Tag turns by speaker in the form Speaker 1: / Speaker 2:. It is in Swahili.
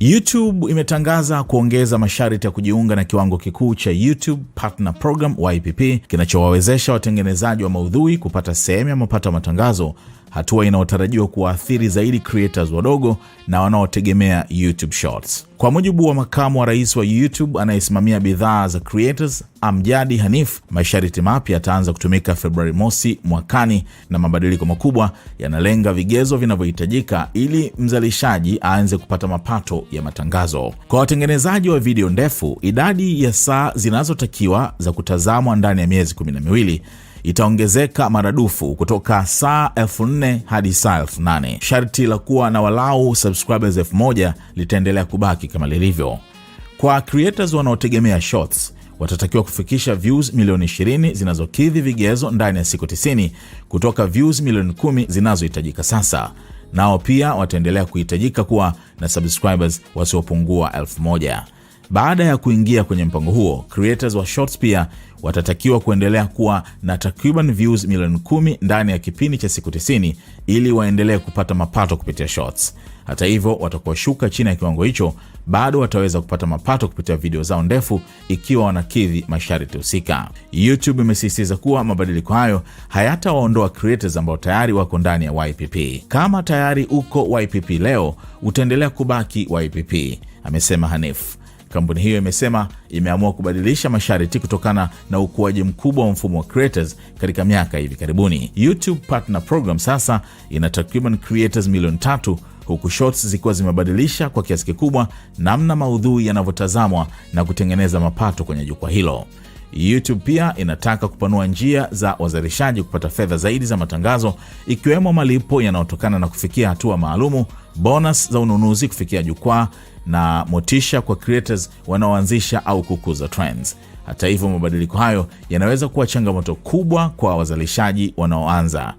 Speaker 1: YouTube imetangaza kuongeza masharti ya kujiunga na kiwango kikuu cha YouTube Partner Program YPP kinachowawezesha watengenezaji wa maudhui kupata sehemu ya mapato ya matangazo, hatua inayotarajiwa kuwaathiri zaidi creators wadogo na wanaotegemea YouTube Shorts. Kwa mujibu wa makamu wa rais wa YouTube anayesimamia bidhaa za creators, Amjad Hanif, masharti mapya yataanza kutumika Februari mosi mwakani, na mabadiliko makubwa yanalenga vigezo vinavyohitajika ili mzalishaji aanze kupata mapato ya matangazo. Kwa watengenezaji wa video ndefu, idadi ya saa zinazotakiwa za kutazamwa ndani ya miezi 12 itaongezeka maradufu kutoka saa 4,000 hadi saa 8,000. Sharti la kuwa na walau subscribers 1,000 litaendelea kubaki kama lilivyo. Kwa creators wanaotegemea shorts, watatakiwa kufikisha views milioni 20 zinazokidhi vigezo ndani ya siku 90 kutoka views milioni 10 zinazohitajika sasa. Nao pia wataendelea kuhitajika kuwa na subscribers wasiopungua 1,000. Baada ya kuingia kwenye mpango huo, creators wa shorts pia watatakiwa kuendelea kuwa na takriban views milioni 10 ndani ya kipindi cha siku 90 ili waendelee kupata mapato kupitia shorts. Hata hivyo, watakaoshuka chini ya kiwango hicho bado wataweza kupata mapato kupitia video zao ndefu ikiwa wanakidhi masharti husika. YouTube imesisitiza kuwa mabadiliko hayo hayatawaondoa creators ambao tayari wako ndani ya YPP. Kama tayari uko YPP leo, utaendelea kubaki YPP, amesema Hanif. Kampuni hiyo imesema imeamua kubadilisha masharti kutokana na ukuaji mkubwa wa mfumo wa creators katika miaka hivi karibuni. YouTube Partner Program sasa ina takriban creators milioni 3, huku shorts zikiwa zimebadilisha kwa kiasi kikubwa namna maudhui yanavyotazamwa na kutengeneza mapato kwenye jukwaa hilo. YouTube pia inataka kupanua njia za wazalishaji kupata fedha zaidi za matangazo, ikiwemo malipo yanayotokana na kufikia hatua maalumu, bonus za ununuzi kufikia jukwaa, na motisha kwa creators wanaoanzisha au kukuza trends. Hata hivyo, mabadiliko hayo yanaweza kuwa changamoto kubwa kwa wazalishaji wanaoanza.